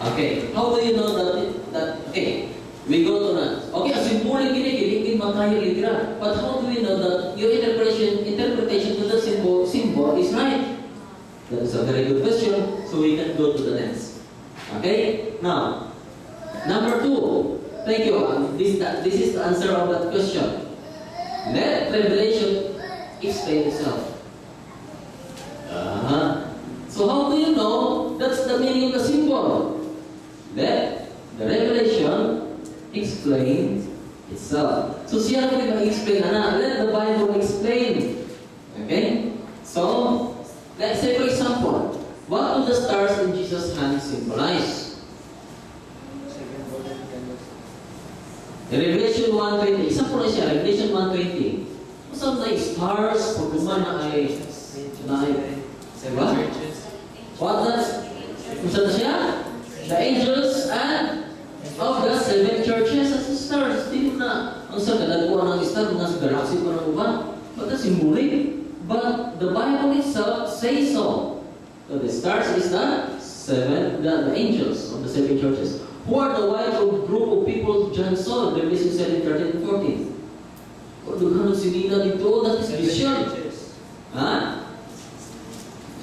Okay, how do you know that okay, we go to that. Okay, as symbolic hindi makaya literal. But how do we know that your interpretation to the symbol is right? That is a very good question. So we can go to the next. Okay, now number 2. Thank you. This is the answer of that question. Let Revelation explain itself. So how do you know that's the meaning of the symbol? Let the Revelation explain itself. So siya po mag-explain na. Let the Bible explain. Okay? So, let's say for example, what do the stars in Jesus' hand symbolize? In Revelation 1:20, example na siya, Revelation 1:20. Saan na stars, pagkuman na ay, diba? What does, kung saan na siya? The angels and of the 7 churches as stars. Hindi na, ang sa kadagpuan ng star, mga sa galaxy pa ng uban. But that's symbolic. But the Bible itself says so. So the stars is the angels of the 7 churches. Who are the white group of people John saw? Revelation 7:13 and 14. O, dughan ng sinina dito. That is vision. Ha?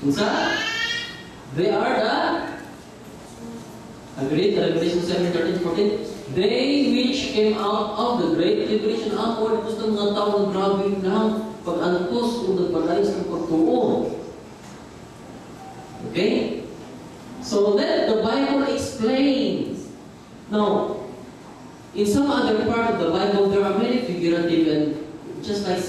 Unsa? They are the agreed, Revelation 7:13 and 14. They which came out of the great tribulation upward. Gusto mga tao ng grabe lang pag-antos o nagpalayas ng pagtuon. Okay? So let the Bible explain. Now, in some other part of the Bible, there are many figurative and just like saying,